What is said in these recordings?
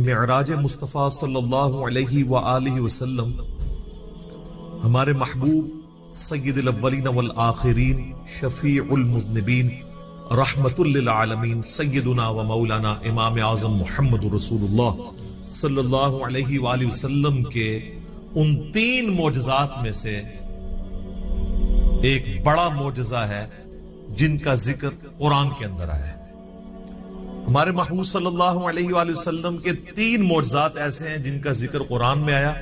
معراج مصطفیٰ صلی اللہ علیہ وآلہ وسلم ہمارے محبوب سید الاولین والآخرین شفیع المذنبین رحمت للعالمین سیدنا و مولانا امام اعظم محمد رسول اللہ صلی اللہ علیہ وآلہ وسلم کے ان 3 معجزات میں سے ایک بڑا معجزہ ہے جن کا ذکر قرآن کے اندر آیا ہے۔ ہمارے محبوب صلی اللہ علیہ وآلہ وسلم کے 3 معجزات ایسے ہیں جن کا ذکر قرآن میں آیا،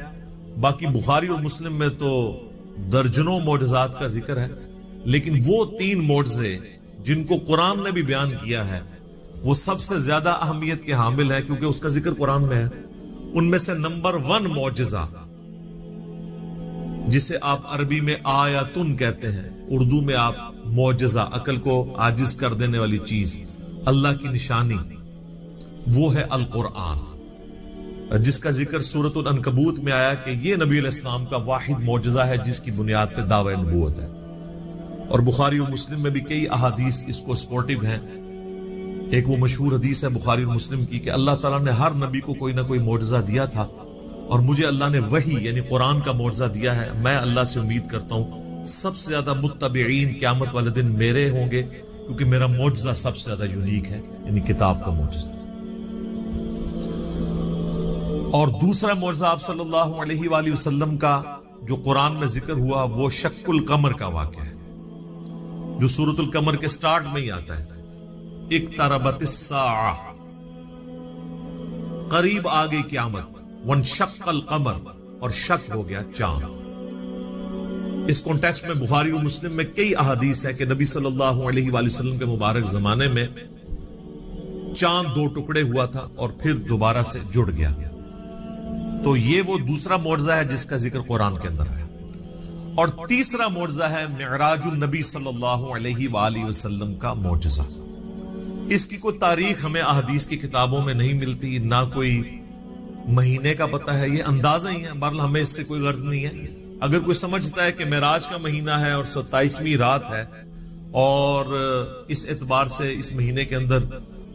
باقی بخاری اور مسلم میں تو درجنوں معجزات کا ذکر ہے، لیکن وہ 3 معجزے جن کو قرآن نے بھی بیان کیا ہے وہ سب سے زیادہ اہمیت کے حامل ہے کیونکہ اس کا ذکر قرآن میں ہے۔ ان میں سے نمبر 1 معجزہ جسے آپ عربی میں آیاتن کہتے ہیں، اردو میں آپ معجزہ، عقل کو عاجز کر دینے والی چیز، اللہ کی نشانی، وہ ہے القرآن، جس کا ذکر سورۃ العنکبوت میں آیا کہ یہ نبی علیہ السلام کا واحد معجزہ ہے جس کی بنیاد پہ دعوی نبوت ہے۔ اور بخاری اور مسلم میں بھی کئی احادیث اس کو سپورٹیو ہیں۔ ایک وہ مشہور حدیث ہے بخاری اور مسلم کی کہ اللہ تعالیٰ نے ہر نبی کو کوئی نہ کوئی معجزہ دیا تھا، اور مجھے اللہ نے وحی یعنی قرآن کا معجزہ دیا ہے۔ میں اللہ سے امید کرتا ہوں سب سے زیادہ متبعین قیامت والے دن میرے ہوں گے، کیونکہ میرا معجزہ سب سے زیادہ یونیک ہے، یعنی کتاب کا معجزہ۔ اور دوسرا معجزہ آپ صلی اللہ علیہ وآلہ وسلم کا جو قرآن میں ذکر ہوا وہ شق القمر کا واقعہ ہے، جو سورۃ القمر کے سٹارٹ میں ہی آتا ہے، اقتربت الساعہ، قریب آ گئی قیامت، وانشق القمر، اور شق ہو گیا چاند۔ اس کانٹیکسٹ میں بخاری و مسلم میں کئی احادیث ہے کہ نبی صلی اللہ علیہ وآلہ وسلم کے مبارک زمانے میں چاند 2 ٹکڑے ہوا تھا اور پھر دوبارہ سے جڑ گیا۔ تو یہ وہ دوسرا معجزہ ہے جس کا ذکر قرآن کے اندر ہے۔ اور تیسرا معجزہ ہے معراج النبی صلی اللہ علیہ وآلہ وسلم کا معجزہ۔ اس کی کوئی تاریخ ہمیں احادیث کی کتابوں میں نہیں ملتی، نہ کوئی مہینے کا پتہ ہے، یہ اندازہ ہی ہے، بہرحال ہمیں اس سے کوئی غرض نہیں ہے۔ اگر کوئی سمجھتا ہے کہ معراج کا مہینہ ہے اور 27ویں رات ہے اور اس اعتبار سے اس مہینے کے اندر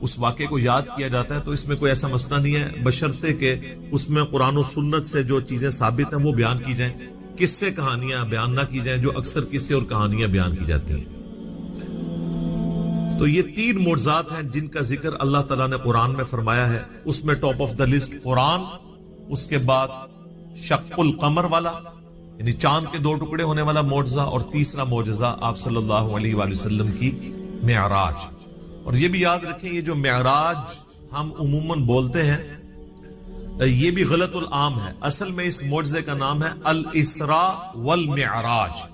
اس واقعے کو یاد کیا جاتا ہے تو اس میں کوئی ایسا مسئلہ نہیں ہے، بشرطے کہ اس میں قرآن و سنت سے جو چیزیں ثابت ہیں وہ بیان کی جائیں، قصے کہانیاں بیان نہ کی جائیں جو اکثر قصے اور کہانیاں بیان کی جاتی ہیں۔ تو یہ 3 معجزات ہیں جن کا ذکر اللہ تعالیٰ نے قرآن میں فرمایا ہے۔ اس میں ٹاپ آف دا لسٹ قرآن، اس کے بعد شق القمر والا یعنی چاند کے 2 ٹکڑے ہونے والا معجزہ، اور تیسرا معجزہ آپ صلی اللہ علیہ وآلہ وسلم کی معراج۔ اور یہ بھی یاد رکھیں یہ جو معراج ہم عموماً بولتے ہیں یہ بھی غلط العام ہے، اصل میں اس معجزے کا نام ہے الاسراء والمعراج۔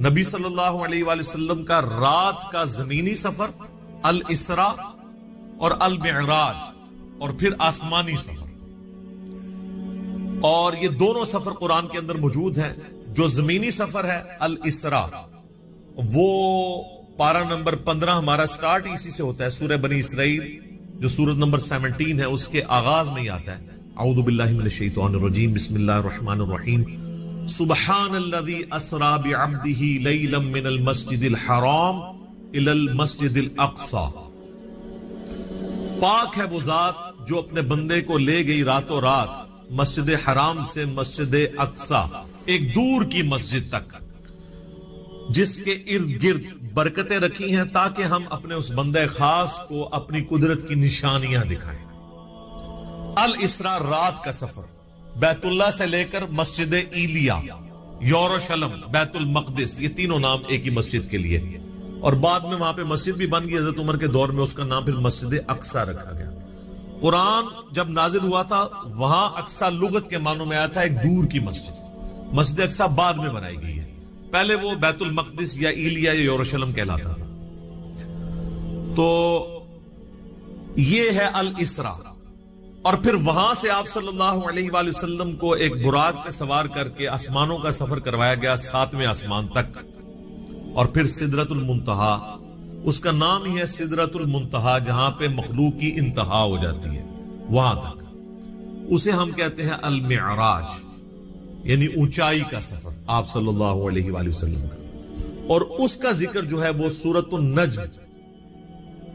نبی صلی اللہ علیہ وآلہ وسلم کا رات کا زمینی سفر الاسراء اور المعراج، اور پھر آسمانی سفر، اور یہ دونوں سفر قرآن کے اندر موجود ہیں۔ جو زمینی سفر ہے الاسراء، وہ پارہ نمبر 15 ہمارا سٹارٹ اسی سے ہوتا ہے، سورہ بنی اسرائیل جو سورت نمبر 17 ہے اس کے آغاز میں ہی آتا ہے، اعوذ باللہ من الشیطان الرجیم، بسم اللہ الرحمن الرحیم، سبحان الذی اسری بعبدہ لیلا من المسجد الحرام الی المسجد الاقصی، پاک ہے وہ ذات جو اپنے بندے کو لے گئی راتوں رات مسجد حرام سے مسجد اقصی، ایک دور کی مسجد تک، جس کے ارد گرد برکتیں رکھی ہیں تاکہ ہم اپنے اس بندے خاص کو اپنی قدرت کی نشانیاں دکھائیں۔ الاسراء رات کا سفر، بیت اللہ سے لے کر مسجد ایلیا، یروشلم، بیت المقدس، یہ تینوں نام ایک ہی مسجد کے لیے، اور بعد میں وہاں پہ مسجد بھی بن گئی حضرت عمر کے دور میں، اس کا نام پھر مسجد اقصی رکھا گیا۔ قرآن جب نازل ہوا تھا وہاں اقصی لغت کے معنوں میں آیا تھا ایک دور کی مسجد، مسجد اقصی بعد میں بنائی گئی ہے، پہلے وہ بیت المقدس یا ایلیا یا یروشلم کہلاتا تھا۔ تو یہ ہے الاسراء، اور پھر وہاں سے آپ صلی اللہ علیہ وآلہ وسلم کو ایک براق پہ سوار کر کے آسمانوں کا سفر کروایا گیا 7ویں آسمان تک، اور پھر سدرۃ المنتہا، اس کا نام ہی ہے سدرۃ المنتہا، جہاں پہ مخلوق کی انتہا ہو جاتی ہے وہاں تک، اسے ہم کہتے ہیں المعراج، یعنی اونچائی کا سفر آپ صلی اللہ علیہ وآلہ وسلم کا۔ اور اس کا ذکر جو ہے وہ سورۃ النجم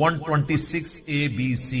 126 ABC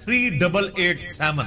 3887,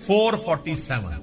447,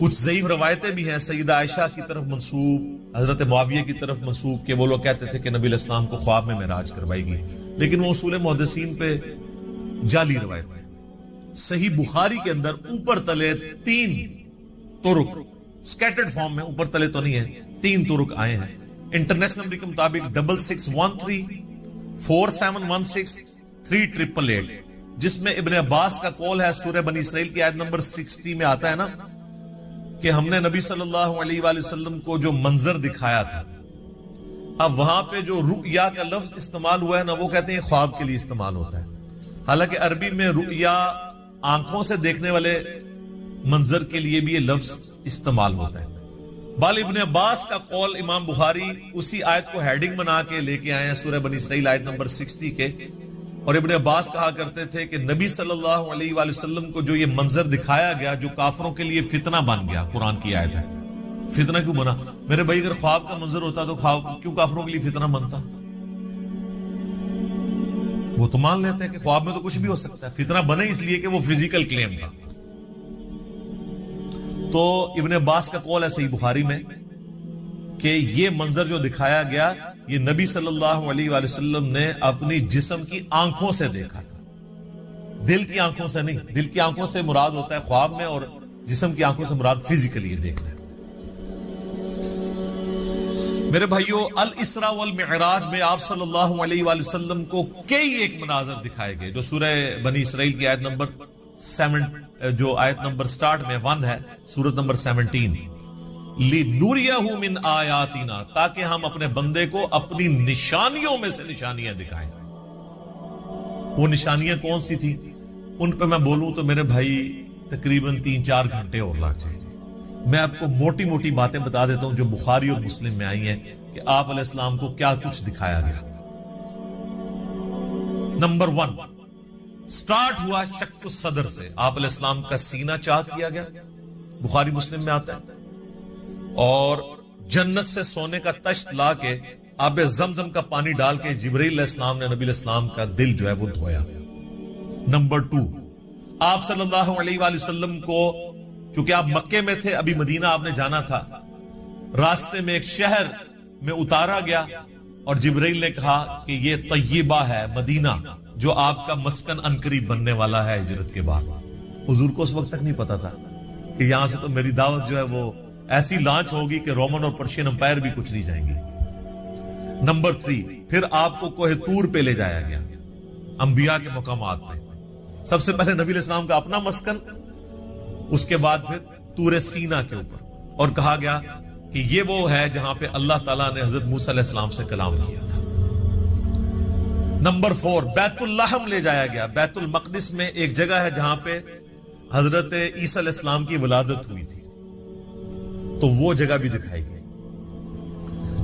کچھ ضعیف روایتیں بھی ہیں سیدہ عائشہ کی طرف منسوب، حضرت معاویہ کی طرف منسوب، کہ وہ لوگ کہتے تھے کہ نبی علیہ السلام کو خواب میں معراج کروائی گئی، لیکن وہ اصول محدثین پہ جعلی روایت ہے۔ صحیح بخاری کے اندر اوپر تلے 3 طرق سکیٹرڈ فارم میں، اوپر تلے تو نہیں ہے، 3 طرق آئے ہیں۔ انٹرنیشنل نمبر کے مطابق 6613 4716 3888، جس میں ابن عباس کا قول ہے، سورہ بنی اسرائیل کی آیت نمبر 60 میں آتا ہے نا کہ ہم نے نبی صلی اللہ علیہ وآلہ وسلم کو جو منظر دکھایا تھا۔ اب وہاں پہ جو رؤیا کا لفظ استعمال ہوا ہے نا، وہ کہتے ہیں خواب کے لیے استعمال ہوتا ہے، حالانکہ عربی میں رؤیا آنکھوں سے دیکھنے والے منظر کے لیے بھی یہ لفظ استعمال ہوتا ہے۔ بال ابن عباس کا قول امام بخاری اسی آیت کو ہیڈنگ بنا کے لے کے آئے ہیں، سورہ بنی اسرائیل آیت نمبر 60 کے، اور ابن عباس کہا کرتے تھے کہ نبی صلی اللہ علیہ وآلہ وسلم کو جو یہ منظر دکھایا گیا، جو کافروں کے لیے فتنہ بن گیا، قرآن کی آیت ہے۔ فتنہ کیوں بنا؟ میرے بھائی اگر خواب کا منظر ہوتا تو خواب کیوں کافروں کے لیے فتنہ بنتا؟ وہ تو مان لیتے ہیں کہ خواب میں تو کچھ بھی ہو سکتا ہے، فتنہ بنے اس لیے کہ وہ فزیکل کلیم تھا۔ تو ابن عباس کا قول ہے صحیح بخاری میں کہ یہ منظر جو دکھایا گیا، یہ نبی صلی اللہ علیہ وآلہ وسلم نے اپنی جسم کی آنکھوں سے دیکھا تھا، دل کی آنکھوں سے نہیں۔ دل کی آنکھوں سے مراد ہوتا ہے خواب میں، اور جسم کی آنکھوں سے مراد فزیکلی دیکھنا ہے۔ میرے بھائیو، الاسراء والمعراج میں آپ صلی اللہ علیہ وآلہ وسلم کو کئی ایک مناظر دکھائے گئے، جو سورہ بنی اسرائیل کی آیت نمبر 7 جو آیت نمبر سٹارٹ میں 1 ہے، سورت نمبر 17، لِنُرِيَهُ مِنْ آیاتنا، تاکہ ہم اپنے بندے کو اپنی نشانیوں میں سے نشانیاں دکھائیں۔ وہ نشانیاں کون سی تھی؟ ان پہ میں بولوں تو میرے بھائی تقریباً 3-4 گھنٹے اور لگ جائیں گے۔ میں آپ کو موٹی موٹی باتیں بتا دیتا ہوں جو بخاری اور مسلم میں آئی ہیں کہ آپ علیہ السلام کو کیا کچھ دکھایا گیا۔ نمبر 1 سٹارٹ ہوا شق الصدر سے، آپ علیہ السلام کا سینہ چاک کیا گیا، بخاری مسلم میں آتا ہے، اور جنت سے سونے کا تشت لا کے آب زمزم کا پانی ڈال کے جبرائیل علیہ السلام نے نبی علیہ السلام کا دل جو ہے وہ دھویا۔ نمبر 2 آپ صلی اللہ علیہ وآلہ وسلم کو، چونکہ آپ مکے میں تھے، ابھی مدینہ آپ نے جانا تھا، راستے میں ایک شہر میں اتارا گیا اور جبرائیل نے کہا کہ یہ طیبہ ہے، مدینہ، جو آپ کا مسکن عنقریب بننے والا ہے ہجرت کے بعد۔ حضور کو اس وقت تک نہیں پتا تھا کہ یہاں سے تو میری دعوت جو ہے وہ ایسی لانچ ہوگی کہ رومن اور پرشین امپائر بھی کچھ نہیں جائیں گے۔ نمبر 3 پھر آپ کو کوہ طور پہ لے جایا گیا، انبیاء کے مقامات پہ۔ سب سے پہلے نبی علیہ السلام کا اپنا مسکن، اس کے بعد پھر طور سینا کے اوپر، اور کہا گیا کہ یہ وہ ہے جہاں پہ اللہ تعالیٰ نے حضرت موسیٰ علیہ السلام سے کلام کیا تھا۔ نمبر 4 بیت اللحم لے جایا گیا۔ بیت المقدس میں ایک جگہ ہے جہاں پہ حضرت عیسیٰ علیہ السلام کی ولادت ہوئی تھی، تو وہ جگہ بھی دکھائی گئی۔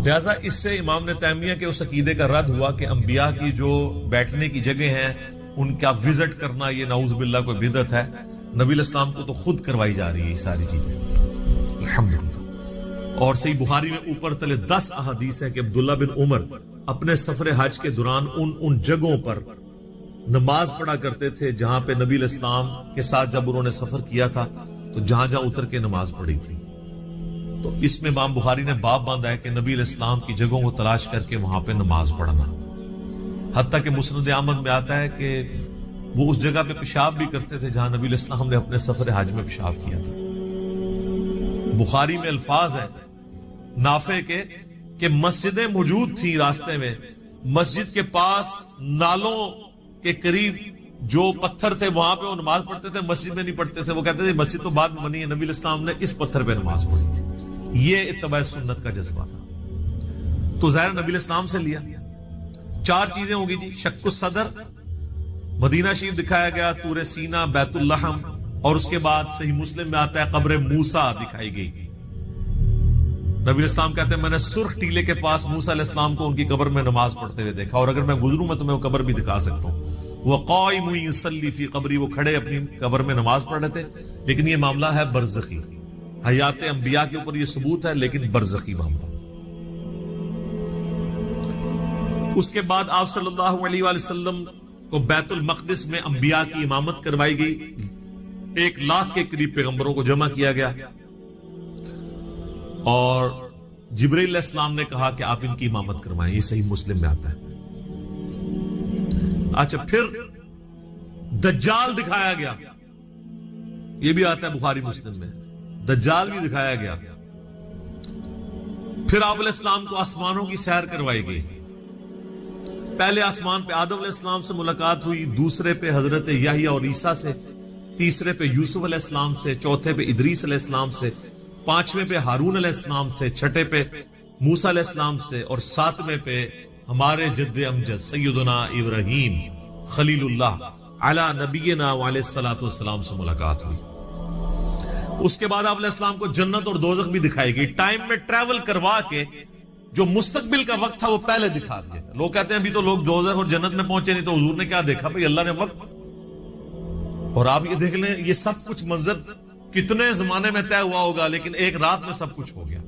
لہذا اس سے امام نے تیمیہ کے اس عقیدے کا رد ہوا کہ انبیاء کی جو بیٹھنے کی جگہ ہیں ان کا وزٹ کرنا یہ نعوذ باللہ کوئی بدعت ہے۔ نبی علیہ السلام کو تو خود کروائی جا رہی ہے یہ ساری چیزیں، الحمدللہ۔ اور صحیح بخاری میں اوپر تلے 10 احادیث ہیں کہ عبداللہ بن عمر اپنے سفر حج کے دوران ان جگہوں پر نماز پڑھا کرتے تھے جہاں پہ نبی علیہ السلام کے ساتھ جب انہوں نے سفر کیا تھا تو جہاں جہاں اتر کے نماز پڑھی تھی۔ تو اس میں امام بخاری نے باب باندھا ہے کہ نبی علیہ السلام کی جگہوں کو تلاش کر کے وہاں پہ نماز پڑھنا۔ حتیٰ کہ مسند احمد میں آتا ہے کہ وہ اس جگہ پہ پیشاب بھی کرتے تھے جہاں نبی علیہ السلام نے اپنے سفر حج میں پیشاب کیا تھا۔ بخاری میں الفاظ ہیں نافع کے کہ مسجدیں موجود تھیں راستے میں، مسجد کے پاس نالوں کے قریب جو پتھر تھے وہاں پہ وہ نماز پڑھتے تھے، مسجد میں نہیں پڑھتے تھے۔ وہ کہتے تھے مسجد تو بعد میں بنی ہے، نبی علیہ السلام نے اس پتھر پہ نماز پڑھی تھی۔ یہ اتباع سنت کا جذبہ تھا۔ تو ظاہر نبی علیہ السلام سے لیا۔ 4 چیزیں ہوں گی جی، شق الصدر، مدینہ شریف دکھایا گیا، طور سینا، بیت اللحم، اور اس کے بعد صحیح مسلم میں آتا ہے قبر موسیٰ دکھائی گئی۔ نبی علیہ السلام کہتے ہیں میں نے سرخ ٹیلے کے پاس موسیٰ علیہ السلام کو ان کی قبر میں نماز پڑھتے ہوئے دیکھا، اور اگر میں گزروں میں تمہیں وہ قبر بھی دکھا سکتا ہوں۔ وَقَائِمٌ يُصَلِّي فِي قَبْرِي، وہ کھڑے اپنی قبر میں نماز پڑھ رہے تھے۔ لیکن یہ معاملہ ہے برزخی، حیات انبیاء کے اوپر یہ ثبوت ہے، لیکن برزخی معاملہ۔ اس کے بعد آپ صلی اللہ علیہ وآلہ وسلم کو بیت المقدس میں انبیاء کی امامت کروائی گئی، 1 لاکھ کے قریب پیغمبروں کو جمع کیا گیا، اور جبرائیل علیہ السلام نے کہا کہ آپ ان کی امامت کروائیں. یہ صحیح مسلم میں آتا ہے. اچھا پھر دجال دکھایا گیا. یہ بھی آتا ہے بخاری مسلم میں. دجال بھی دکھایا گیا. پھر آپ علیہ السلام کو آسمانوں کی سیر کروائی گئی. پہلے آسمان پہ آدم علیہ السلام سے ملاقات ہوئی, دوسرے پہ حضرت یحییٰ اور عیسیٰ سے, تیسرے پہ یوسف علیہ السلام سے, چوتھے پہ ادریس علیہ السلام سے, پانچویں پہ ہارون علیہ السلام سے, چھٹے پہ موسیٰ علیہ السلام سے, اور ساتویں پہ ہمارے جد امجد سیدنا ابراہیم خلیل اللہ علی نبینا وعلیہ الصلوۃ والسلام سے ملاقات ہوئی. اس کے بعد آپ علیہ السلام کو جنت اور دوزخ بھی دکھائی گئی. ٹائم میں ٹریول کروا کے جو مستقبل کا وقت تھا وہ پہلے دکھا دیا. لوگ کہتے ہیں ابھی تو لوگ دوزخ اور جنت میں پہنچے نہیں, تو حضور نے کیا دیکھا؟ بھئی اللہ نے وقت. اور آپ یہ دیکھ لیں, یہ سب کچھ منظر کتنے زمانے میں طے ہوا ہوگا, لیکن ایک رات میں سب کچھ ہو گیا.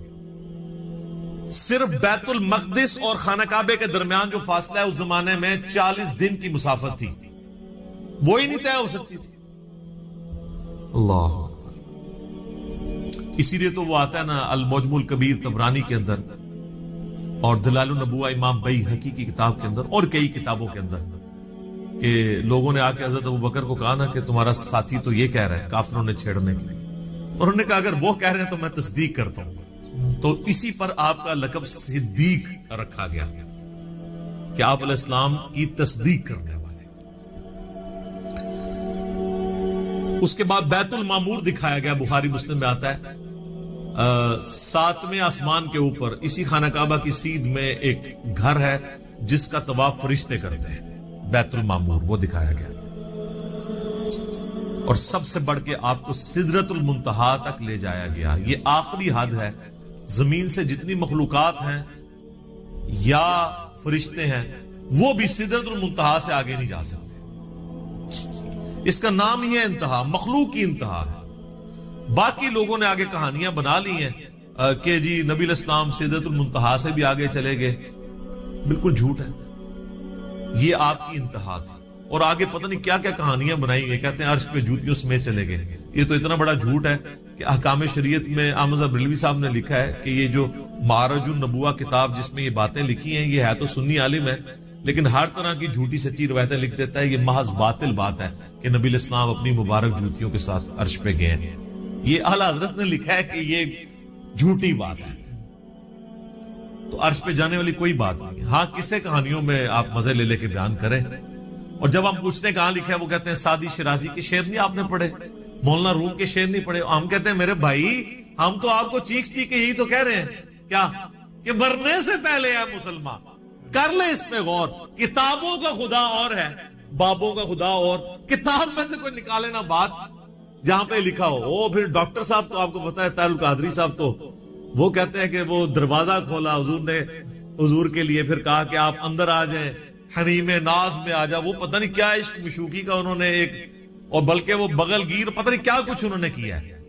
صرف بیت المقدس اور خانہ کعبے کے درمیان جو فاصلہ ہے اس زمانے میں 40 دن کی مسافت تھی, وہی نہیں طے ہو سکتی تھی. اللہ. اسی لیے تو وہ آتا ہے نا المعجم الکبیر طبرانی کے اندر, اور دلائل النبوہ امام بیہقی کی کتاب کے اندر, اور کئی کتابوں کے اندر, کہ لوگوں نے آ کے حضرت ابوبکر کو کہا نا کہ تمہارا ساتھی تو یہ کہہ رہا ہے کافروں نے چھیڑنے کے لیے, اور انہوں نے کہا اگر وہ کہہ رہے ہیں تو میں تصدیق کرتا ہوں. تو اسی پر آپ کا لقب صدیق رکھا گیا کہ آپ علیہ السلام کی تصدیق کرنے والے. اس کے بعد بیت المعمور دکھایا گیا. بخاری مسلم میں آتا ہے 7ویں آسمان کے اوپر اسی خانہ کعبہ کی سیدھ میں ایک گھر ہے جس کا طواف فرشتے کرتے ہیں. بیت المعمور وہ دکھایا گیا. اور سب سے بڑھ کے آپ کو سدرۃ المنتہا تک لے جایا گیا. یہ آخری حد ہے. زمین سے جتنی مخلوقات ہیں یا فرشتے ہیں وہ بھی سدرۃ المنتہا سے آگے نہیں جا سکتے. اس کا نام ہی ہے انتہا, مخلوق کی انتہا ہے. باقی لوگوں نے آگے کہانیاں بنا لی ہیں کہ جی نبی علیہ السلام سدرۃ المنتہا سے بھی آگے چلے گئے. بالکل جھوٹ ہے. یہ آپ کی انتہا تھی, اور آگے پتہ نہیں کیا کیا کہانیاں بنائی گئی. کہتے ہیں عرش پہ جوتیوں سمیت چلے گئے. یہ تو اتنا بڑا جھوٹ ہے کہ احکام شریعت میں احمد بریلوی صاحب نے لکھا ہے کہ یہ جو معرج النبوہ کتاب جس میں یہ باتیں لکھی ہیں, یہ ہے تو سنی عالم ہے لیکن ہر طرح کی جھوٹی سچی روایتیں لکھ دیتا ہے. یہ محض باطل بات ہے کہ نبی علیہ السلام اپنی مبارک جوتیوں کے ساتھ عرش پہ گئے ہیں. یہ اعلیٰ حضرت نے لکھا ہے کہ یہ جھوٹی بات ہے. تو عرش پہ جانے والی کوئی بات نہیں. ہاں قصے کہانیوں میں آپ مزے لے لے کے بیان کریں, اور جب ہم پوچھتے ہیں کہاں لکھا ہے وہ کہتے ہیں سعدی شیرازی کے شعر نہیں آپ نے پڑھے, مولانا روم کے شعر نہیں پڑھے. ہم کہتے ہیں میرے بھائی ہم تو آپ کو چیخ چیخ کے یہی تو کہہ رہے ہیں کیا کہ مرنے سے پہلے ہے مسلمان. کر لے اس پہ غور. کتابوں کا خدا اور ہے, بابوں کا خدا اور. کتاب میں سے کوئی نکالے نا بات جہاں پہ لکھا ہو. وہ پھر ڈاکٹر صاحب تو آپ کو پتا ہے طاہر القادری صاحب تو وہ کہتے ہیں کہ وہ دروازہ کھولا حضور نے حضور کے لیے, پھر کہا کہ آپ اندر آ جائیں, حریم ناز میں آ جا. وہ پتہ نہیں کیا عشق مشوقی کا انہوں نے ایک, اور بلکہ وہ بغل گیر پتہ نہیں کیا کچھ انہوں نے کیا ہے.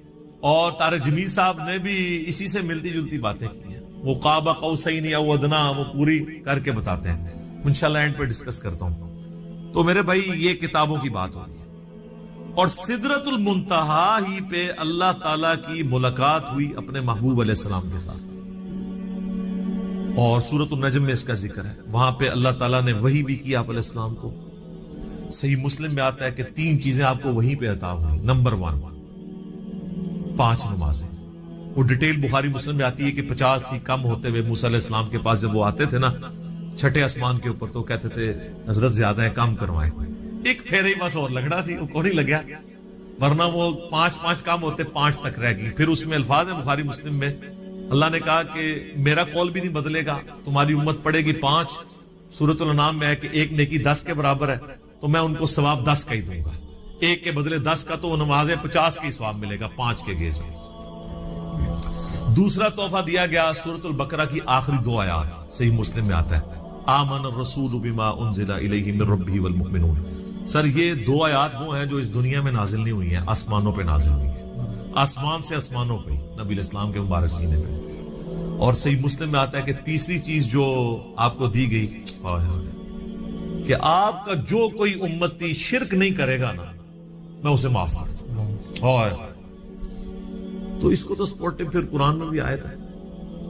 اور طارق جمیل صاحب نے بھی اسی سے ملتی جلتی باتیں کی ہیں. وہ قاب قوسین او ادنا وہ پوری کر کے بتاتے ہیں. انشاءاللہ اینڈ پہ ڈسکس کرتا ہوں. تو میرے بھائی یہ کتابوں کی بات ہوگی. اور سدرۃ المنتہا ہی پہ اللہ تعالیٰ کی ملاقات ہوئی اپنے محبوب علیہ السلام کے ساتھ, اور سورۃ النجم میں اس کا ذکر ہے. وہاں پہ اللہ تعالیٰ نے وحی بھی کی آپ علیہ السلام کو. صحیح مسلم میں آتا ہے کہ 3 چیزیں آپ کو وہیں پہ عطا ہوئی. نمبر 1 5 نمازیں. وہ ڈیٹیل بخاری مسلم میں آتی ہے کہ 50 تھی, کم ہوتے ہوئے موسیٰ علیہ السلام کے پاس جب وہ آتے تھے نا چھٹے آسمان کے اوپر, تو کہتے تھے حضرت زیادہ ہے کم کروائیں. ایک پھیرے بس اور لگڑا تھی, وہ کو نہیں لگیا, ورنہ وہ 5 کام ہوتے 5 تک رہ گئی. پھر اس میں الفاظ ہیں بخاری مسلم میں, اللہ نے کہا کہ میرا قول بھی نہیں بدلے گا, تمہاری امت پڑے گی 5. سورۃ الانعام میں ہے کہ ایک نیکی 10 کے برابر ہے, تو میں ان کو ثواب 10 کا ہی دوں گا. ایک کے بدلے 10 کا, تو نمازیں 50 کا ہی ثواب ملے گا 5 کے گیز میں. دوسرا تحفہ دیا گیا سورۃ البقرہ کی آخری 2 آیات. صحیح مسلم میں آتا ہے آمن الرسول بما انزل الیہ من ربہ والمؤمنون. سر یہ 2 آیات وہ ہیں جو اس دنیا میں نازل نہیں ہوئی ہیں, آسمانوں پہ نازل ہوئی ہیں. آسمان سے آسمانوں پہ نبی علیہ السلام کے مبارک سینے پہ. اور صحیح مسلم میں آتا ہے کہ تیسری چیز جو آپ کو دی گئی کہ آپ کا جو کوئی امتی شرک نہیں کرے گا نا میں اسے معاف کر دوں. تو اس کو تو سپورٹو پھر قرآن میں بھی آیت ہے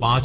5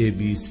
ABC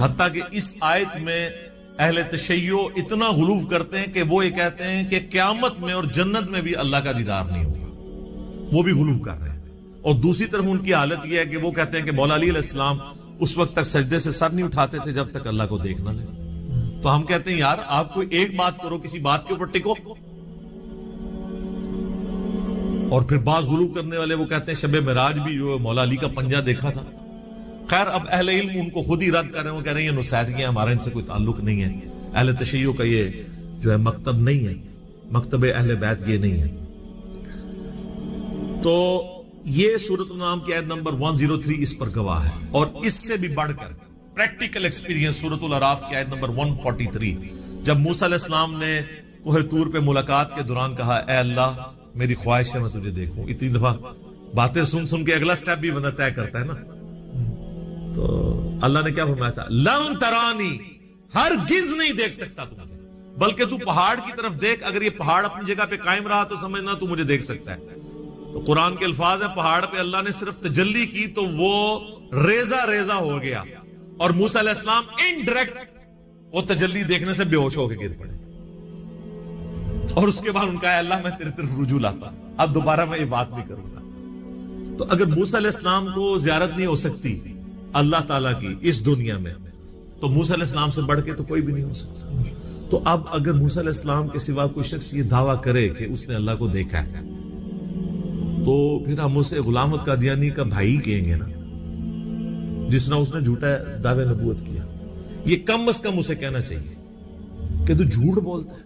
حتیٰ کہ اس آیت میں اہل تشیع اتنا غلو کرتے ہیں کہ وہ یہ کہتے ہیں کہ قیامت میں اور جنت میں بھی اللہ کا دیدار نہیں ہوگا، وہ بھی غلو کر رہے ہیں۔ اور دوسری طرف ان کی حالت یہ ہے کہ وہ کہتے ہیں کہ مولا علی علیہ السلام اس وقت تک سجدے سے سر نہیں اٹھاتے تھے جب تک اللہ کو دیکھ نہ لے۔ تو ہم کہتے ہیں یار آپ کوئی ایک بات کرو، کسی بات کے اوپر ٹکو۔ اور پھر بعض غلو کرنے والے وہ کہتے ہیں شب معراج بھی جو مولا علی کا پنجہ دیکھا تھا۔ خیر اب اہل علم ان کو خود ہی رد کر رہے ہیں، وہ کہہ رہے ہیں یہ نصیحتیں ہمارا ان سے کوئی تعلق نہیں ہے، اہل تشیع کا یہ جو ہے مکتب نہیں ہے، مکتب اہل بیت یہ نہیں ہے۔ تو یہ سورۃ الانعام کی آیت نمبر 103 اس پر گواہ ہے۔ اور اس سے بھی بڑھ کر پریکٹیکل ایکسپیرینس سورۃ الاعراف کی آیت نمبر 143، جب موسیٰ علیہ السلام نے کوہ طور پہ ملاقات کے دوران کہا اے اللہ میری خواہش ہے میں تجھے دیکھوں۔ اتنی دفعہ باتیں سن سن کے اگلا سٹیپ بھی بندہ طے کرتا ہے نا۔ تو اللہ نے کیا فرمایا تھا؟ لن ترانی، ہرگز نہیں دیکھ سکتا تم، بلکہ تو پہاڑ کی طرف دیکھ، اگر یہ پہاڑ اپنی جگہ پہ قائم رہا تو سمجھنا تو مجھے دیکھ سکتا ہے۔ تو قرآن کے الفاظ ہیں پہاڑ پہ اللہ نے صرف تجلی کی تو وہ ریزہ ریزہ ہو گیا، اور موسیٰ علیہ السلام انڈائریکٹ وہ تجلی دیکھنے سے بے ہوش ہو کے گر پڑے۔ اور اس کے بعد ان کا ہے اللہ میں تیرے طرف رجوع لاتا، اب دوبارہ میں یہ بات نہیں کروں گا۔ تو اگر موسیٰ علیہ السلام کو زیارت نہیں ہو سکتی اللہ تعالیٰ کی اس دنیا میں، تو موسیٰ علیہ السلام سے بڑھ کے تو کوئی بھی نہیں ہو سکتا۔ تو اب اگر موسیٰ علیہ السلام کے سوا کوئی شخص یہ دعویٰ کرے کہ اس نے اللہ کو دیکھا ہے، تو پھر ہم اسے غلام قادیانی کا بھائی کہیں گے نا، جس نے اس نے جھوٹا دعوے نبوت کیا۔ یہ کم از کم اسے کہنا چاہیے کہ تو جھوٹ بولتا ہے،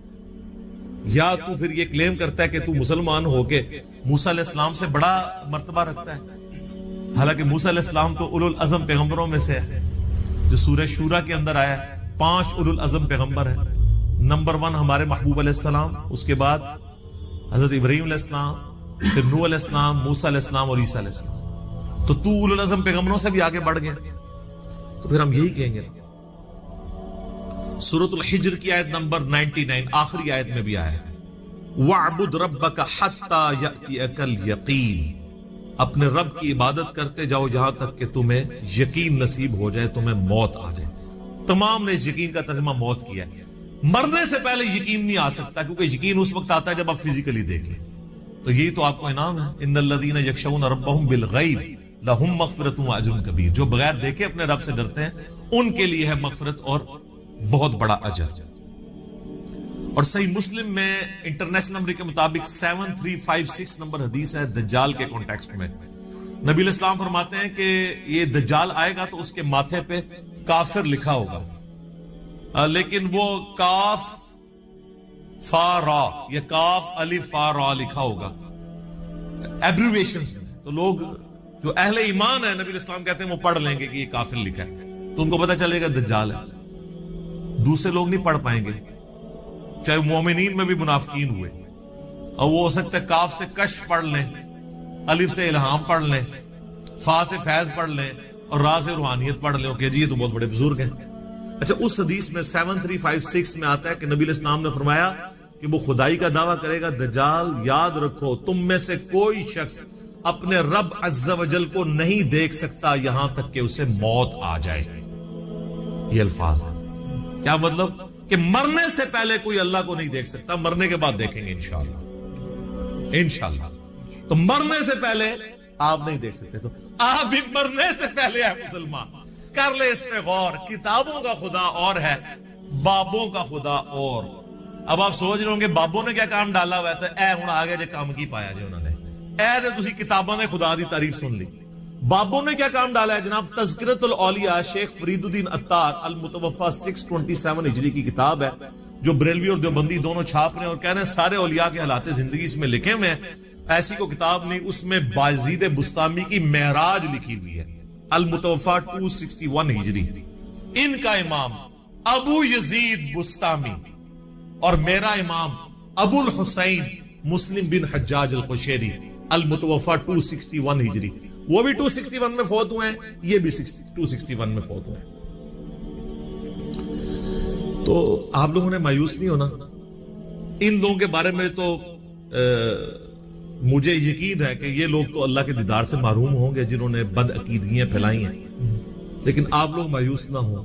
یا تو پھر یہ کلیم کرتا ہے کہ تو مسلمان ہو کے موسیٰ علیہ السلام سے بڑا مرتبہ رکھتا ہے، حالانکہ موسیٰ علیہ السلام تو اولو العزم پیغمبروں میں سے ہے، جو سورہ شورا کے اندر آیا ہے۔ 5 اولو العزم پیغمبر ہیں، نمبر 1 ہمارے محبوب علیہ السلام، اس کے بعد حضرت ابراہیم علیہ السلام، پھر نوح علیہ السلام، موسیٰ علیہ السلام اور عیسیٰ علیہ السلام۔ تو تو اولو العزم پیغمبروں سے بھی آگے بڑھ گئے، تو پھر ہم یہی کہیں گے۔ سورۃ الحجر کی آیت نمبر 99 آخری آیت میں بھی آیا ہے وَاعْبُدْ رَبَّكَ حَتَّى يَأْتِيَكَ الْيَقِينُ، اپنے رب کی عبادت کرتے جاؤ یہاں تک کہ تمہیں یقین نصیب ہو جائے، تمہیں موت آ جائے۔ تمام نے اس یقین کا ترجمہ موت کیا ہے۔ مرنے سے پہلے یقین نہیں آ سکتا، کیونکہ یقین اس وقت آتا ہے جب آپ فزیکلی دیکھیں۔ تو یہی تو آپ کو انعام ہے، ان الذین یخشون ربهم بالغیب لہم مغفرۃ واجر کبیر، جو بغیر دیکھے اپنے رب سے ڈرتے ہیں ان کے لیے ہے مغفرت اور بہت بڑا اجر۔ اور صحیح مسلم میں انٹرنیشنل نمبر کے مطابق 7356 نمبر حدیث ہے دجال کے کانٹیکسٹ میں۔ نبی علیہ السلام فرماتے ہیں کہ یہ دجال آئے گا تو اس کے ماتھے پہ کافر لکھا ہوگا، لیکن وہ کاف فا را یا کاف الف فا را لکھا ہوگا، ایبریویشنز۔ تو لوگ جو اہل ایمان ہے نبی علیہ السلام کہتے ہیں وہ پڑھ لیں گے کہ یہ کافر لکھا ہے، تو ان کو پتہ چلے گا دجال ہے۔ دوسرے لوگ نہیں پڑھ پائیں گے، چاہے مومنین میں بھی منافقین ہوئے، اور وہ ہو سکتا ہے کاف سے کشف پڑھ لیں، الف سے الہام پڑھ لیں، فا سے فیض پڑھ لیں، اور را سے روحانیت پڑھ لیں کہ جی یہ تو بہت بڑے بزرگ ہیں۔ اچھا، اس حدیث میں 7356 میں آتا ہے کہ نبی علیہ السلام نے فرمایا کہ وہ خدائی کا دعویٰ کرے گا دجال یاد رکھو تم میں سے کوئی شخص اپنے رب عز و جل کو نہیں دیکھ سکتا یہاں تک کہ اسے موت آ جائے۔ یہ الفاظ ہیں، کیا مطلب کہ مرنے سے پہلے کوئی اللہ کو نہیں دیکھ سکتا، مرنے کے بعد دیکھیں گے انشاءاللہ۔ انشاءاللہ تو مرنے سے پہلے آپ نہیں دیکھ سکتے، تو آپ بھی مرنے سے پہلے ہے مسلمان، کر لے اس پہ غور۔ کتابوں کا خدا اور ہے، بابوں کا خدا اور۔ اب آپ سوچ رہے ہوں گے بابوں نے کیا کام ڈالا ہوا ہے، تو اے ہوں آگے جو کام کی پایا جی انہوں نے، اے دے تسی کتابوں نے خدا دی تعریف سن لی۔ بابوں نے کیا کام ڈالا ہے جناب؟ تذکرۃ الاولیاء شیخ فرید الدین عطار المتوفی 627 ہجری کی کتاب ہے، جو بریلوی اور دیوبندی دونوں چھاپ رہے ہیں اور کہہ رہے ہیں سارے اولیاء کے حالات زندگی اس میں لکھے ہوئے ہیں۔ ایسی کو کتاب نہیں، اس میں بایزید بسطامی کی معراج لکھی ہوئی ہے، المتوفی 261 ہجری۔ ان کا امام ابو یزید بسطامی اور میرا امام ابو الحسین مسلم بن حجاج القشیری المتوفی 261 ہجری، وہ بھی 261 میں فوت ہوئے ہیں، یہ بھی 261 میں فوت ہوئے ہیں۔ تو آپ لوگوں نے مایوس نہیں ہونا، ان لوگوں کے بارے میں تو مجھے یقین ہے کہ یہ لوگ تو اللہ کے دیدار سے محروم ہوں گے جنہوں نے بد عقیدگیاں پھیلائی ہیں، لیکن آپ لوگ مایوس نہ ہوں،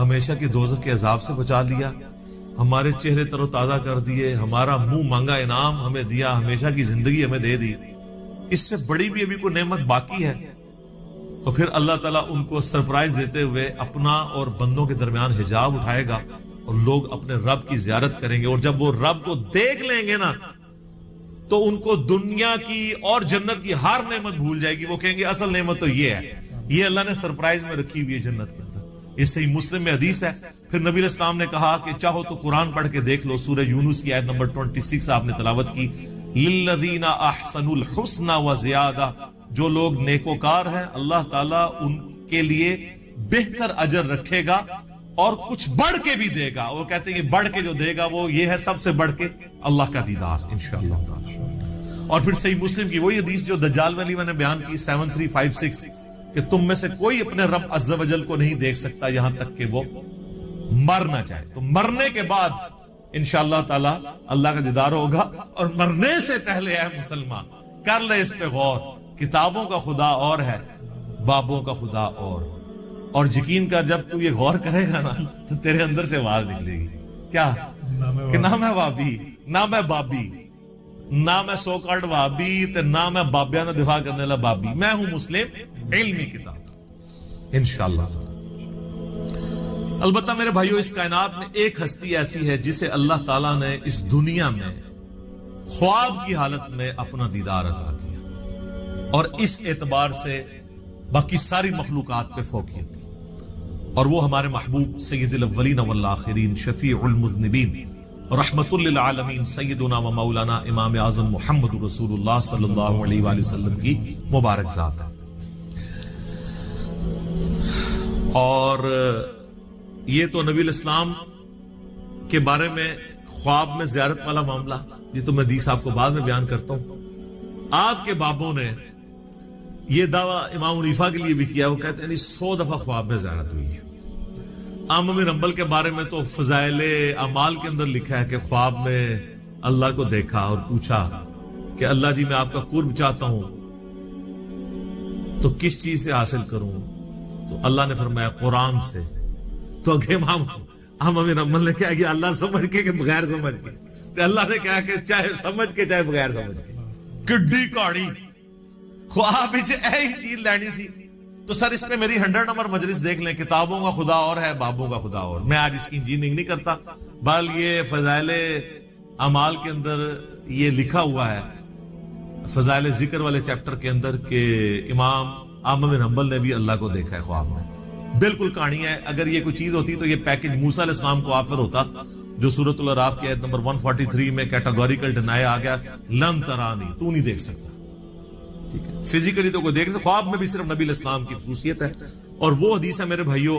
ہمیشہ کے دوزخ کے عذاب سے بچا لیا، ہمارے چہرے تر و تازہ کر دیے، ہمارا منہ مانگا انعام ہمیں دیا، ہمیشہ کی زندگی ہمیں دے دی، اس سے بڑی بھی ابھی کوئی نعمت باقی ہے؟ تو پھر اللہ تعالیٰ ان کو سرپرائز دیتے ہوئے اپنا اور بندوں کے درمیان حجاب اٹھائے گا اور لوگ اپنے رب کی زیارت کریں گے، اور جب وہ رب کو دیکھ لیں گے نا تو ان کو دنیا کی اور جنت کی ہر نعمت بھول جائے گی، وہ کہیں گے اصل نعمت تو یہ ہے، یہ اللہ نے سرپرائز میں رکھی ہوئی ہے جنت کے اندر۔ اس صحیح مسلم میں حدیث ہے۔ پھر نبی علیہ السلام نے کہا کہ چاہو تو قرآن پڑھ کے دیکھ لو، سورہ یونس کی آیت نمبر 26 آپ نے تلاوت کی، للذین احسنوا الحسنى وزیادہ، جو لوگ نیکوکار ہیں اللہ تعالیٰ ان کے لیے بہتر اجر رکھے گا اور کچھ بڑھ کے بھی دے گا۔ وہ کہتے ہیں کہ بڑھ کے جو دے گا وہ یہ ہے سب سے بڑھ کے اللہ کا دیدار انشاءاللہ تعالی۔ اور پھر صحیح مسلم کی وہی حدیث جو دجال والی میں نے بیان کی 7356 کہ تم میں سے کوئی اپنے رب عز و جل کو نہیں دیکھ سکتا یہاں تک کہ وہ مر نہ جائے، تو مرنے کے بعد انشاءاللہ تعالی اللہ کا دیدار ہوگا۔ اور مرنے سے پہلے اے مسلمان کر لے اس پہ غور، کتابوں کا خدا اور ہے، بابوں کا خدا اور یقین کر جب تو یہ غور کرے گا نا تو تیرے اندر سے آواز نکلے گی، کیا کہ نہ میں وابی، نہ میں بابی، نہ میں سو کارڈ وابی تے نہ میں بابیاں دا دفاع کرنے والا بابی، میں ہوں مسلم علمی کتاب انشاءاللہ۔ البتہ میرے بھائیو اس کائنات میں ایک ہستی ایسی ہے جسے اللہ تعالیٰ نے اس دنیا میں خواب کی حالت میں اپنا دیدار عطا کیا، اور اس اعتبار سے باقی ساری مخلوقات پہ فوقیت تھی، اور وہ ہمارے محبوب سید الاولین والآخرین شفیع المذنبین رحمت للعالمین سیدنا و مولانا امام اعظم محمد رسول اللہ صلی اللہ علیہ وآلہ وسلم کی مبارک ذات ہے۔ اور یہ تو نبی الاسلام کے بارے میں خواب میں زیارت والا معاملہ، یہ تو میں حدیث آپ کو بعد میں بیان کرتا ہوں۔ آپ کے بابوں نے یہ دعویٰ امام حنیفہ کے لیے بھی کیا، وہ کہتے ہیں 100 دفعہ خواب میں زیارت ہوئی ہے۔ احمد بن حنبل کے بارے میں تو فضائل اعمال کے اندر لکھا ہے کہ خواب میں اللہ کو دیکھا اور پوچھا کہ اللہ جی میں آپ کا قرب چاہتا ہوں تو کس چیز سے حاصل کروں؟ تو اللہ نے فرمایا قرآن سے۔ تو امام احمد بن حنبل نے کہا کہ اللہ سمجھ کے کہ بغیر سمجھ کے؟ تو اللہ نے کہا کہ چاہے سمجھ کے چاہے بغیر سمجھ کے، کڈی کاڑی خواب ایسی چیز لینی تھی۔ تو سر اس میں میری 100 نمبر مجلس دیکھ لیں، کتابوں کا خدا اور ہے، بابوں کا خدا اور۔ میں آج اس کی انجینئرنگ نہیں کرتا، بل یہ فضائل اعمال کے اندر یہ لکھا ہوا ہے، فضائل ذکر والے چیپٹر کے اندر، کہ امام احمد بن حنبل نے بھی اللہ کو دیکھا ہے خواب میں۔ بالکل کہانی ہے، اگر یہ کوئی چیز ہوتی تو یہ پیکج موسیٰ علیہ السلام کو آفر ہوتا، جو سورۃ الاعراف کی آیت نمبر 143 میں کیٹاگوریکل ڈینائی آ گیا، لن ترانی، تو نہیں دیکھ سکتا۔ ٹھیک ہے، فزیکلی تو کوئی دیکھ سکتا، خواب میں بھی صرف نبی علیہ السلام کی خصوصیت ہے۔ اور وہ حدیث ہے میرے بھائیوں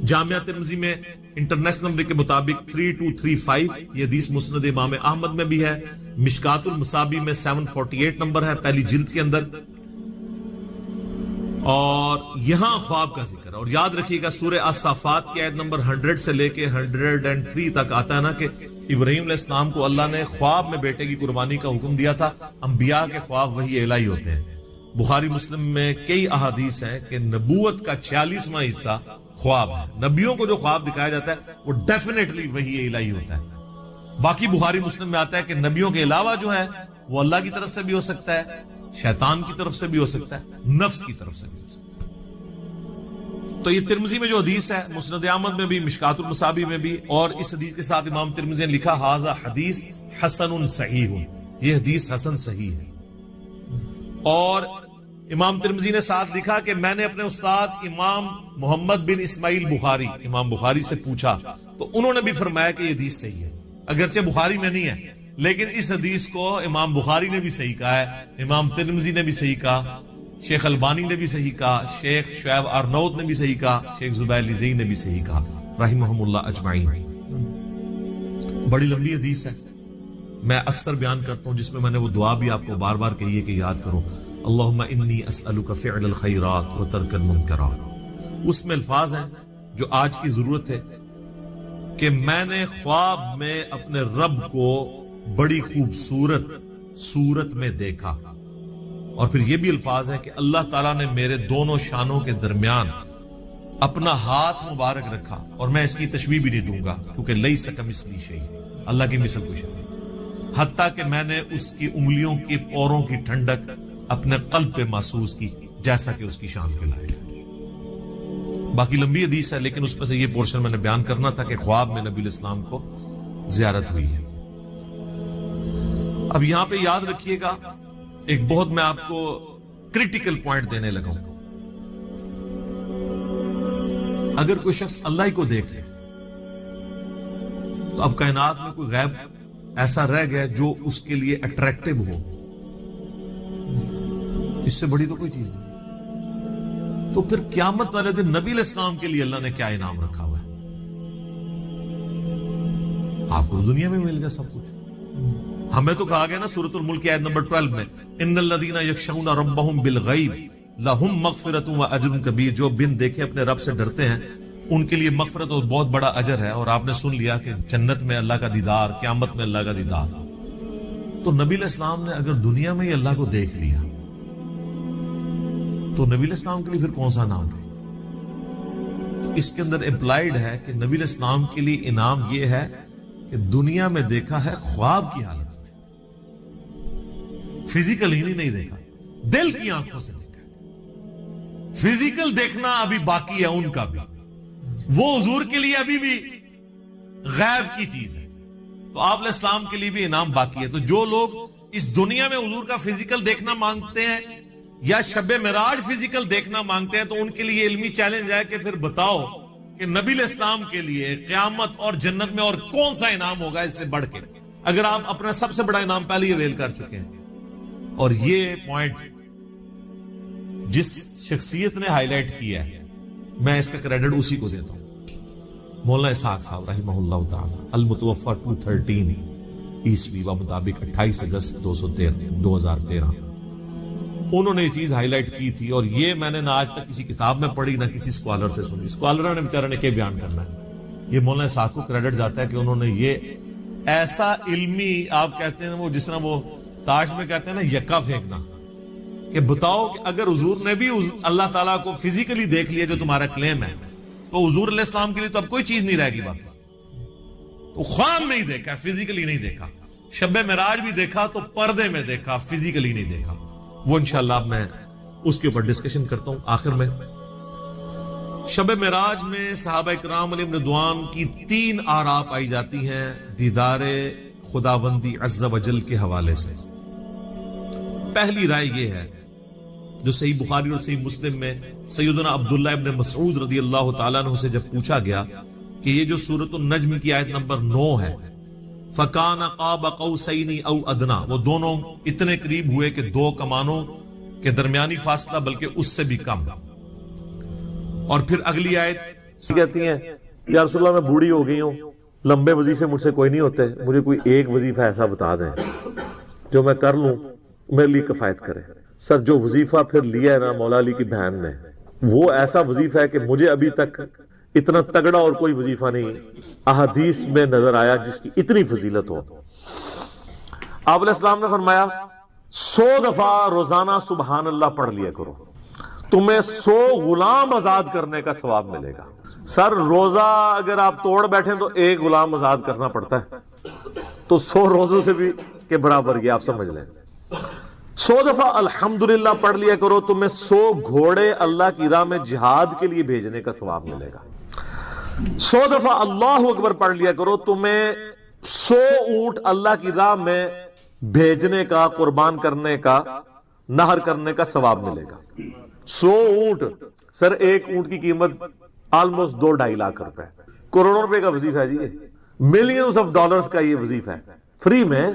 جامعہ ترمذی میں انٹرنیشنل نمبر کے مطابق 3235، یہ حدیث مسند امام احمد میں بھی ہے، مشکات المصابیح میں 748 نمبر ہے پہلی جلد کے اندر۔ اور یہاں خواب کا ذکر ہے، اور یاد رکھیے گا سورہ الصافات کی آیت نمبر 100 سے لے کے 103 تک آتا ہے نا کہ ابراہیم علیہ السلام کو اللہ نے خواب میں بیٹے کی قربانی کا حکم دیا تھا۔ انبیاء کے خواب وحی الہی ہوتے ہیں۔ بخاری مسلم میں کئی احادیث ہیں کہ نبوت کا 46واں حصہ خواب ہے، نبیوں کو جو خواب دکھایا جاتا ہے وہ ڈیفینیٹلی وحی الہی ہوتا ہے۔ باقی بخاری مسلم میں آتا ہے کہ نبیوں کے علاوہ جو ہے وہ اللہ کی طرف سے بھی ہو سکتا ہے، شیطان کی طرف سے بھی ہو سکتا ہے، نفس کی طرف سے بھی ہو سکتا ہے۔ تو یہ ترمذی میں جو حدیث ہے، مسند احمد میں بھی، مشکات المصابیح میں بھی، اور اس حدیث کے ساتھ امام ترمذی نے لکھا ھذا حدیث حسن صحیح، یہ حدیث حسن صحیح ہے۔ اور امام ترمذی نے ساتھ لکھا کہ میں نے اپنے استاد امام محمد بن اسماعیل بخاری، امام بخاری سے پوچھا تو انہوں نے بھی فرمایا کہ یہ حدیث صحیح ہے، اگرچہ بخاری میں نہیں ہے لیکن اس حدیث کو امام بخاری نے بھی صحیح کہا ہے، امام ترمذی نے بھی صحیح کہا، شیخ البانی نے بھی صحیح کہا، شیخ شعیب ارنوت نے بھی صحیح کہا، شیخ زبیر لیزئی نے بھی صحیح کہا رحمہم اللہ اجمعین۔ بڑی لمبی حدیث ہے، میں اکثر بیان کرتا ہوں، جس میں نے وہ دعا بھی آپ کو بار بار کہی ہے کہ یاد کرو، اللہم انی اسألک فعل الخیرات و ترک المنکرات۔ اس میں الفاظ ہیں جو آج کی ضرورت ہے کہ میں نے خواب میں اپنے رب کو بڑی خوبصورت صورت میں دیکھا، اور پھر یہ بھی الفاظ ہے کہ اللہ تعالیٰ نے میرے دونوں شانوں کے درمیان اپنا ہاتھ مبارک رکھا، اور میں اس کی تشبیہ بھی نہیں دوں گا کیونکہ لیس کمثلہ شیء، اللہ کی مثل کوئی شے نہیں، حتیٰ کہ میں نے اس کی انگلیوں کے پوروں کی ٹھنڈک اپنے قلب پہ محسوس کی جیسا کہ اس کی شان کے لائق ہے۔ باقی لمبی حدیث ہے، لیکن اس میں سے یہ پورشن میں نے بیان کرنا تھا کہ خواب میں نبی الاسلام کو زیارت ہوئی ہے۔ اب یہاں پہ یاد رکھیے گا، ایک بہت میں آپ کو کریٹیکل پوائنٹ دینے لگا ہوں۔ اگر کوئی شخص اللہ ہی کو دیکھ لے تو اب کائنات میں کوئی غیب ایسا رہ گیا جو اس کے لیے اٹریکٹیو ہو، اس سے بڑی تو کوئی چیز نہیں۔ تو پھر قیامت والے دن نبی علیہ السلام کے لیے اللہ نے کیا انعام رکھا ہوا ہے؟ آپ کو دنیا میں مل گیا سب کچھ۔ ہمیں تو کہا گیا نا سورۃ الملک کی آیت نمبر 12 میں، ان الذین یخشون ربهم بالغیب لہم مغفرۃ واجر کبیر، جو بن دیکھے اپنے رب سے ڈرتے ہیں ان کے لیے مغفرت اور بہت بڑا اجر ہے۔ اور آپ نے سن لیا کہ جنت میں اللہ کا دیدار، قیامت میں اللہ کا دیدار۔ تو نبی علیہ السلام نے اگر دنیا میں ہی اللہ کو دیکھ لیا تو نبی علیہ السلام کے لیے پھر کون سا نام ہے؟ تو اس کے اندر امپلائیڈ ہے کہ نبی علیہ السلام کے لیے انعام یہ ہے کہ دنیا میں دیکھا ہے خواب کی حالت میں، فزیکل ہی نہیں دیکھا، دل کی آنکھوں سے دیکھا۔ فزیکل دیکھنا ابھی باقی ہے ان کا بھی، وہ حضور کے لیے ابھی بھی غیب کی چیز ہے۔ تو آپ علیہ السلام کے لیے بھی انعام باقی ہے۔ تو جو لوگ اس دنیا میں حضور کا فزیکل دیکھنا مانگتے ہیں یا شب معراج فزیکل دیکھنا مانگتے ہیں، تو ان کے لیے علمی چیلنج ہے کہ پھر بتاؤ کہ نبی علیہ السلام کے لیے قیامت اور جنت میں اور کون سا انعام ہوگا اس سے بڑھ کے، اگر آپ اپنا سب سے بڑا انعام پہلے ہی اویل کر چکے ہیں۔ اور یہ پوائنٹ جس شخصیت نے ہائی لائٹ کیا ہے، میں اس کا کریڈٹ اسی کو دیتا ہوں، مولانا اسحاق صاحب رحمہ اللہ تعالی، المتوفی 213 عیسوی مطابق 28 اگست 2013۔ انہوں نے یہ چیز ہائی لائٹ کی تھی، اور یہ میں نے نہ آج تک کسی کتاب میں پڑھی نہ کسی اسکالر سے سنی۔ اسکالر نے بیچارے نے کیا بیان کرنا ہے، یہ مولانا اسحاق کو کریڈٹ جاتا ہے کہ انہوں نے یہ ایسا علمی، آپ کہتے ہیں وہ جس طرح وہ تاش میں کہتے ہیں نا یکا پھینکنا، کہ بتاؤ کہ اگر حضور نے بھی اللہ تعالیٰ کو فزیکلی دیکھ لیا جو تمہارا کلیم ہے، تو حضور علیہ السلام کے لیے تو اب کوئی چیز نہیں رہے گی باقی۔ تو خواب میں ہی دیکھا، فزیکلی نہیں دیکھا۔ شب معراج بھی دیکھا تو پردے میں دیکھا، فزیکلی نہیں دیکھا۔ وہ انشاءاللہ میں اس کے اوپر ڈسکشن کرتا ہوں آخر میں۔ شب معراج میں صحابہ اکرام علیہم رضوان کی 3 آراء پائی جاتی ہیں دیدار خداوندی عز و جل کے حوالے سے۔ پہلی رائے یہ ہے جو صحیح بخاری اور صحیح مسلم میں سیدنا عبداللہ ابن مسعود رضی اللہ تعالیٰ عنہ سے جب پوچھا گیا کہ یہ جو سورۃ النجم کی آیت نمبر 9 ہے، فَكَانَ قَابَ قَوْسَيْنِ أَوْ أَدْنَىٰ، وہ دونوں اتنے قریب ہوئے کہ 2 کمانوں کے درمیانی فاصلہ بلکہ اس سے بھی کم۔ اور پھر اگلی آیت کہتی ہیں یا رسول اللہ میں بوڑھی ہو گئی ہوں، لمبے وظیفے مجھ سے کوئی نہیں ہوتے، مجھے کوئی ایک وظیفہ ایسا بتا دیں جو میں کر لوں میرے لیے کفایت کرے۔ سر جو وظیفہ پھر لیا ہے نا مولا علی کی بہن نے، وہ ایسا وظیفہ ہے کہ مجھے ابھی تک اتنا تگڑا اور کوئی وظیفہ نہیں احادیث میں نظر آیا جس کی اتنی فضیلت ہو۔ آپ علیہ السلام نے فرمایا 100 دفعہ روزانہ سبحان اللہ پڑھ لیا کرو، تمہیں 100 غلام آزاد کرنے کا ثواب ملے گا۔ سر روزہ اگر آپ توڑ بیٹھیں تو ایک غلام آزاد کرنا پڑتا ہے، تو 100 روزوں سے بھی کے برابر یہ آپ سمجھ لیں۔ 100 دفعہ الحمدللہ پڑھ لیا کرو، تمہیں 100 گھوڑے اللہ کی راہ میں جہاد کے لیے بھیجنے کا ثواب ملے گا۔ 100 دفعہ اللہ اکبر پڑھ لیا کرو، تمہیں 100 اونٹ اللہ کی راہ میں بھیجنے کا، قربان کرنے کا، نہر کرنے کا ثواب ملے گا۔ 100 اونٹ، سر ایک اونٹ کی قیمت آلموسٹ 2-2.5 لاکھ روپے، کروڑوں روپے کا وظیفہ ہے جی، ملینز آف ڈالرز کا یہ وظیفہ ہے فری میں۔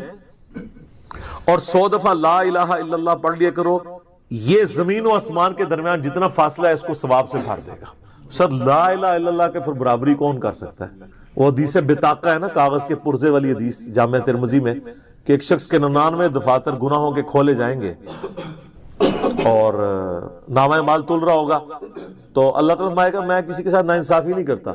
اور 100 دفعہ لا الہ الا اللہ پڑھ لیا کرو، یہ زمین و آسمان کے درمیان جتنا فاصلہ ہے اس کو ثواب سے بھر دے گا۔ سر لا الہ الا اللہ کے پھر برابری کون کر سکتا ہے؟ وہ حدیث بطاقہ ہے نا، کاغذ کے پرزے والی حدیث جامع ترمذی میں، کہ ایک شخص کے 99 دفاتر گناہوں کے کھولے جائیں گے اور نامہ اعمال تل رہا ہوگا، تو اللہ تعالیٰ فرمائے گا میں کسی کے ساتھ ناانصافی نہیں کرتا۔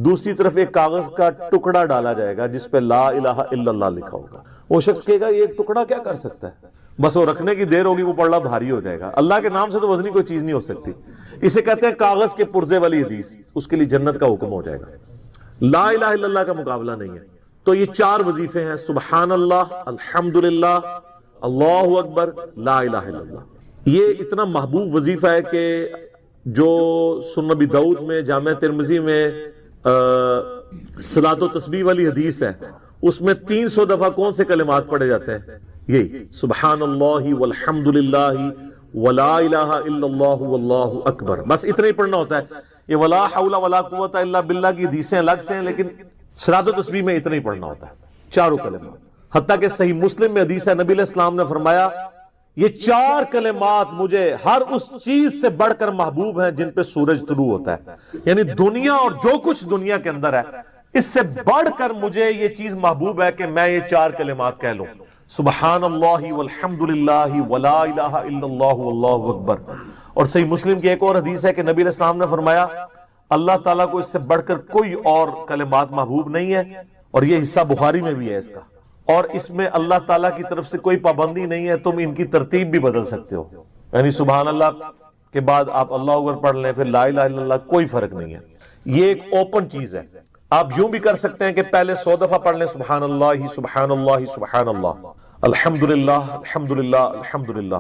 دوسری طرف ایک کاغذ کا ٹکڑا ڈالا جائے گا جس پہ لا الہ الا اللہ لکھا ہوگا۔ وہ شخص کہے گا یہ ایک ٹکڑا کیا کر سکتا ہے؟ بس وہ رکھنے کی دیر ہوگی وہ پڑھنا بھاری ہو جائے گا. اللہ کے نام سے تو وزنی کوئی چیز نہیں ہو سکتی. اسے کہتے ہیں کاغذ کے پرزے والی حدیث. اس کے لیے جنت کا حکم ہو جائے گا. لا الہ الا اللہ کا مقابلہ نہیں ہے. تو یہ 4 وظیفے ہیں: سبحان اللہ، الحمدللہ، اللہ اکبر، لا الہ الا اللہ. یہ اتنا محبوب وظیفہ ہے کہ جو سنن نبی داؤد میں، جامع ترمذی میں صلاۃ و تسبیح والی حدیث ہے، اس میں 300 دفعہ کون سے کلمات پڑھے جاتے ہیں؟ یہی سبحان اللہ والحمدللہ ولا الہ الا اللہ واللہ اکبر. بس اتنا ہی پڑھنا ہوتا ہے. یہ ولا حول ولا قوت الا باللہ کی حدیثیں الگ سے ہیں، لیکن صلاۃ و تسبیح میں اتنا ہی پڑھنا ہوتا ہے، 4 کلمات. حتیٰ کہ صحیح مسلم میں حدیث ہے، نبی علیہ السلام نے فرمایا یہ 4 کلمات مجھے ہر اس چیز سے بڑھ کر محبوب ہیں جن پہ سورج طلوع ہوتا ہے. یعنی دنیا اور جو کچھ دنیا کے اندر ہے اس سے بڑھ کر مجھے یہ چیز محبوب ہے کہ میں یہ 4 کلمات کہہ لوں: سبحان اللہ والحمدللہ ولا الہ الا اللہ واللہ اکبر. اور صحیح مسلم کی ایک اور حدیث ہے کہ نبی علیہ السلام نے فرمایا اللہ تعالیٰ کو اس سے بڑھ کر کوئی اور کلمات محبوب نہیں ہے. اور یہ حصہ بخاری میں بھی ہے اس کا. اور اس میں اللہ تعالیٰ کی طرف سے کوئی پابندی نہیں ہے، تم ان کی ترتیب بھی بدل سکتے ہو. یعنی سبحان اللہ کے بعد آپ اللہ اکبر پڑھ لیں، پھر لا الہ الا اللہ، کوئی فرق نہیں ہے. یہ ایک اوپن چیز ہے. آپ یوں بھی کر سکتے ہیں کہ پہلے 100 دفعہ پڑھ لیں سبحان اللہ سبحان اللہ سبحان اللہ، الحمدللہ الحمدللہ الحمدللہ،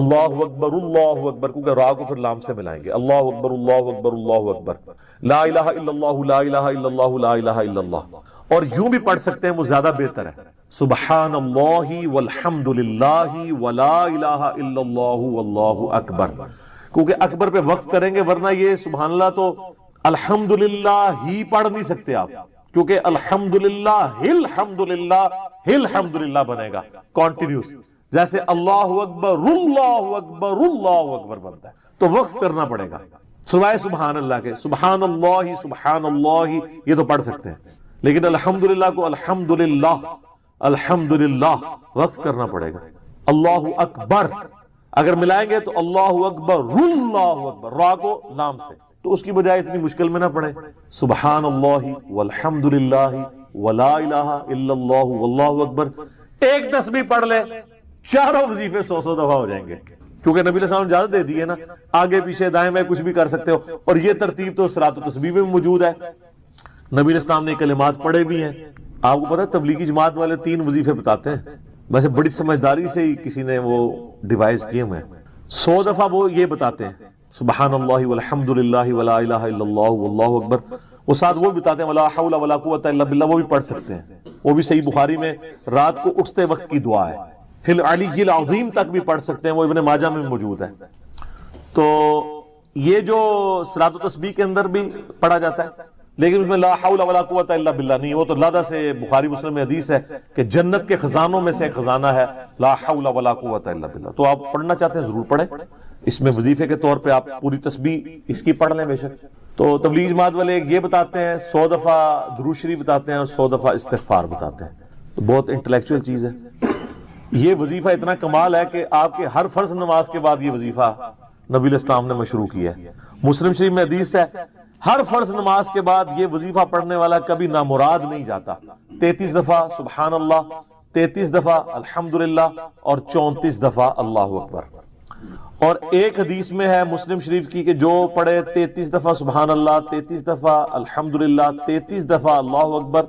اللہ اکبر، کیونکہ را کو پھر لام سے ملائیں گے، اللہ اکبر اللہ اکبر اللہ اکبر، لا الہ الا اللہ لا الہ الا اللہ لا الہ الا اللہ. اور یوں بھی پڑھ سکتے ہیں، وہ زیادہ بہتر ہے، سبحان اللہ والحمدللہ ولا الہ الا اللہ واللہ اکبر. کیونکہ اکبر پہ وقف کریں گے، ورنہ یہ سبحان اللہ تو الحمدللہ ہی پڑھ نہیں سکتے آپ، کیونکہ الحمدللہ الحمدللہ بنے گا کانٹینیوس، جیسے اللہ اکبر اللہ اکبر اللہ اکبر بنتا ہے. تو وقف کرنا پڑے گا سوائے سبحان اللہ کے. سبحان اللہ یہ تو پڑھ سکتے ہیں، لیکن الحمدللہ کو الحمدللہ الحمدللہ وقف کرنا پڑے گا. اللہ اکبر اگر ملائیں گے تو اللہ اکبر، را کو لام سے، تو اس کی بجائے اتنی مشکل میں نہ پڑھیں. سبحان اللہ والحمدللہ ولا الہ الا اللہ واللہ اکبر. ایک تسبیح پڑھ لے، 4 وظیفے 100 دفعہ ہو جائیں گے، کیونکہ نبی علیہ السلام نے اجازت دے دی ہے نا، آگے پیچھے دائیں بائیں کچھ بھی کر سکتے ہو. اور یہ ترتیب تو صلاۃ و تسبیح میں موجود ہے. نبی علیہ السلام نے کلمات پڑھے بھی ہیں. آپ کو پتا ہے تبلیغی جماعت والے 3 وظیفے بتاتے ہیں، ویسے بڑی سمجھداری سے ہی کسی نے وہ ڈیوائز کیے ہوئے ہیں. 100 دفعہ وہ یہ بتاتے ہیں سبحان اللہ والحمدللہ ولا الہ الا اللہ واللہ اکبر. وہ ساتھ وہ بتاتے ہیں ولا حول ولا قوت الا باللہ، وہ بھی پڑھ سکتے ہیں. وہ بھی صحیح بخاری میں رات کو اٹھتے وقت کی دعا ہے. ہل علی العظیم تک بھی پڑھ سکتے ہیں، وہ ابن ماجہ میں موجود ہے. تو یہ جو صلاۃ و تسبیح کے اندر بھی پڑھا جاتا ہے، لیکن اس میں لا حول ولا قوت الا باللہ نہیں. وہ تو لادہ سے بخاری مسلم میں حدیث ہے کہ جنت کے خزانوں میں سے ایک خزانہ ہے لا حول ولا قوت الا باللہ. تو آپ پڑھنا چاہتے ہیں ضرور پڑھیں. اس میں وظیفے کے طور پہ آپ پوری تسبیح اس کی پڑھ لیں بے شک. تو تبلیغ جماعت والے یہ بتاتے ہیں 100 دفعہ درود شریف بتاتے ہیں اور 100 دفعہ استغفار بتاتے ہیں. تو بہت انٹلیکچوئل چیز ہے. یہ وظیفہ اتنا کمال ہے کہ آپ کے ہر فرض نماز کے بعد یہ وظیفہ نبی علیہ السلام نے مشروع کیا ہے. مسلم شریف میں حدیث ہے ہر فرض نماز کے بعد یہ وظیفہ پڑھنے والا کبھی نامراد نہیں جاتا. 33 دفعہ سبحان اللہ، 33 دفعہ الحمدللہ اور 34 دفعہ اللہ اکبر. اور ایک حدیث میں ہے مسلم شریف کی کہ جو پڑھے 33 دفعہ سبحان اللہ، 33 دفعہ الحمدللہ، 33 دفعہ اللہ اکبر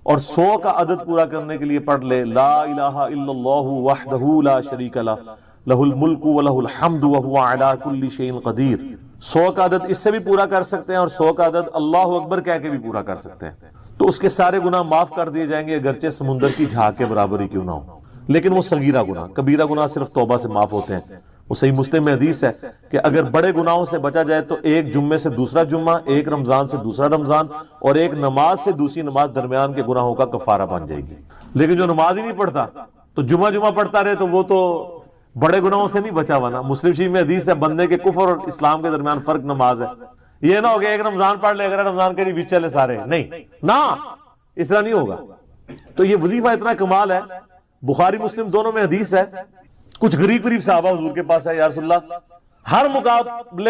اور 100 کا عدد پورا کرنے کے لیے پڑھ لے لا الہ الا اللہ وحدہ لا شریک لہ لہ الملک ولہ الحمد وہو علی کل شیء قدیر. 100 کا عدد اس سے بھی پورا کر سکتے ہیں اور 100 کا عدد اللہ اکبر کہہ کے بھی پورا کر سکتے ہیں. تو اس کے سارے گناہ معاف کر دیے جائیں گے، اگرچہ سمندر کی جھاگ کے برابر ہی کیوں نہ ہو. لیکن وہ صغیرہ گناہ، کبیرہ گناہ صرف توبہ سے معاف ہوتے ہیں. وہ صحیح مسلم میں حدیث ہے کہ اگر بڑے گناہوں سے بچا جائے تو ایک جمعے سے دوسرا جمعہ، ایک رمضان سے دوسرا رمضان اور ایک نماز سے دوسری نماز درمیان کے گناہوں کا کفارہ بن جائے گی. لیکن جو نماز ہی نہیں پڑھتا تو جمعہ پڑھتا رہے تو وہ تو بڑے گناہوں سے نہیں بچا ہوا نا. مسلم شریف میں حدیث ہے بندے کے کفر اور اسلام کے درمیان فرق نماز ہے. یہ نہ ہو گیا ایک رمضان پڑھ لے اگر رمضان کے لیے چلے سارے، نہیں نا، اس طرح نہیں ہوگا. تو یہ وظیفہ اتنا کمال ہے، بخاری مسلم دونوں میں حدیث ہے. کچھ غریب صحابہ حضور کے پاس ہے، یا رسول اللہ ہر مقابلے